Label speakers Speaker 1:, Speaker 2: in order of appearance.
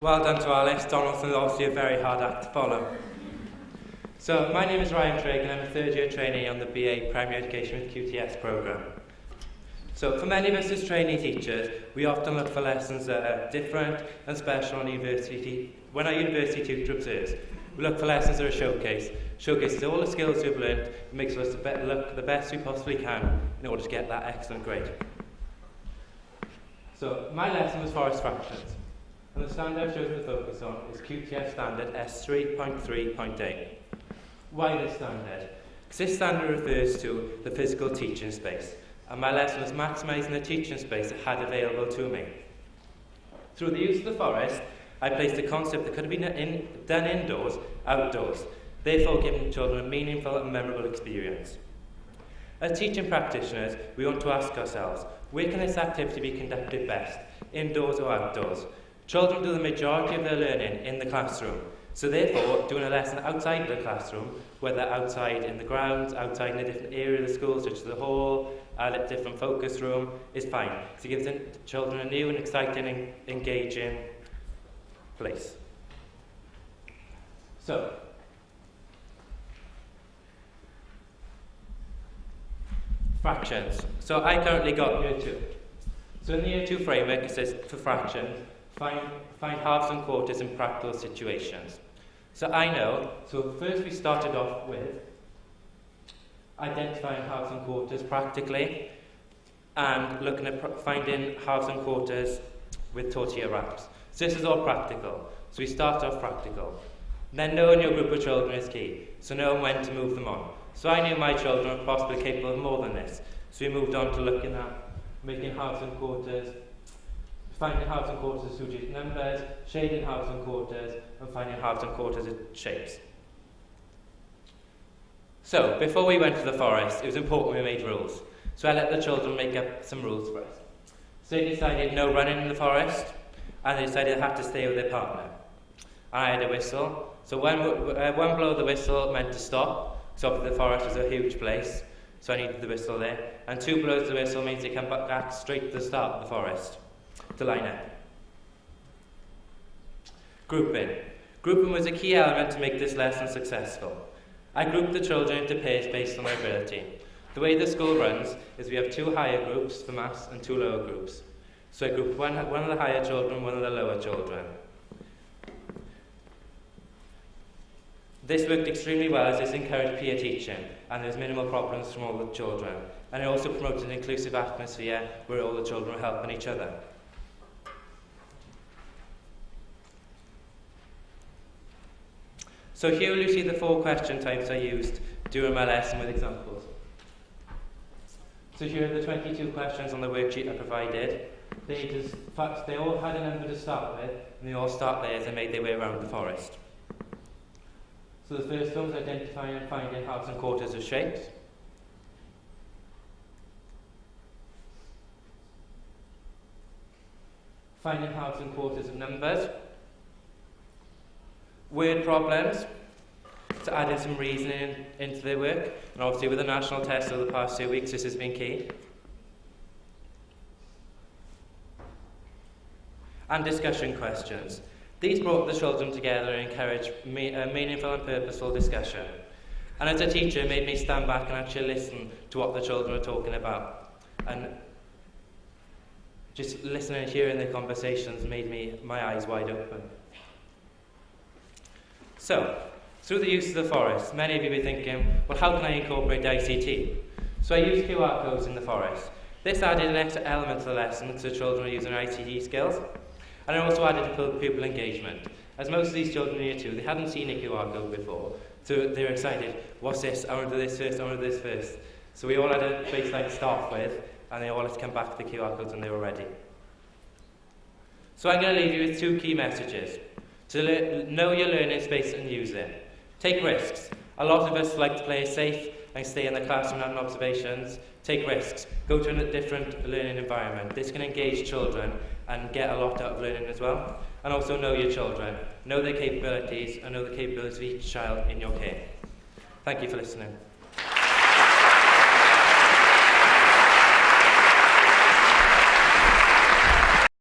Speaker 1: Well done to Alice. Donaldson's obviously a very hard act to follow. So, my name is Ryan Craig and I'm a third-year trainee on the BA Primary Education with QTS programme. So, for many of us as trainee teachers, we often look for lessons that are different and special when our university tutor observes. We look for lessons that are showcases all the skills we've learned and makes us look the best we possibly can in order to get that excellent grade. So, my lesson was forest fractions. And the standard I've chosen to focus on is QTS standard S3.3.8. Why this standard? Because this standard refers to the physical teaching space, and my lesson was maximising the teaching space I had available to me. Through the use of the forest, I placed a concept that could have been done indoors, outdoors, therefore giving children a meaningful and memorable experience. As teaching practitioners, we want to ask ourselves, where can this activity be conducted best, indoors or outdoors? Children do the majority of their learning in the classroom, so therefore doing a lesson outside the classroom, whether outside in the grounds, outside in a different area of the school, such as the hall, a different focus room, is fine, because it gives the children a new and exciting and engaging place. So, fractions. So I currently got year 2. So in the year 2 framework, it says for fractions, find halves and quarters in practical situations. So I know, so first we started off with identifying halves and quarters practically and looking at finding halves and quarters with tortilla wraps. So this is all practical. So we start off practical. Then knowing your group of children is key, so knowing when to move them on. So I knew my children were possibly capable of more than this. So we moved on to looking at making halves and quarters, finding halves and quarters of two-digit numbers, shading halves and quarters, and finding halves and quarters of shapes. So, before we went to the forest, it was important we made rules. So I let the children make up some rules for us. So they decided no running in the forest, and they decided they had to stay with their partner. And I had a whistle. So one blow of the whistle meant to stop, so the forest was a huge place, so I needed the whistle there. And 2 blows of the whistle means they come back straight to the start of the forest to line up. Grouping. Grouping was a key element to make this lesson successful. I grouped the children into pairs based on their ability. The way the school runs is we have 2 higher groups for maths and 2 lower groups. So I grouped one of the higher children, one of the lower children. This worked extremely well as this encouraged peer teaching and there was minimal problems from all the children. And it also promoted an inclusive atmosphere where all the children were helping each other. So here you see the 4 question types I used during my lesson with examples. So here are the 22 questions on the worksheet I provided. They all had a number to start with, and they all start there as they made their way around the forest. So the first one was identifying and finding halves and quarters of shapes. Finding halves and quarters of numbers. Word problems, to add in some reasoning into their work, and obviously with the national test over the past 2 weeks this has been key. And discussion questions. These brought the children together and encouraged a meaningful and purposeful discussion. And as a teacher, it made me stand back and actually listen to what the children were talking about. And just listening and hearing their conversations made my eyes wide open. So, through the use of the forest, many of you will be thinking, well, how can I incorporate ICT? So I used QR codes in the forest. This added an extra element to the lesson because the children were using ICT skills. And it also added to pupil engagement. As most of these children in year 2, they hadn't seen a QR code before. So they were excited, what's this? I want to do this first, I want to do this first. So we all had a baseline to start with, and they all had to come back to the QR codes and they were ready. So I'm going to leave you with 2 key messages. To know your learning space and use it. Take risks. A lot of us like to play safe and stay in the classroom and have observations. Take risks. Go to a different learning environment. This can engage children and get a lot out of learning as well. And also know your children. Know their capabilities and know the capabilities of each child in your care. Thank you for listening.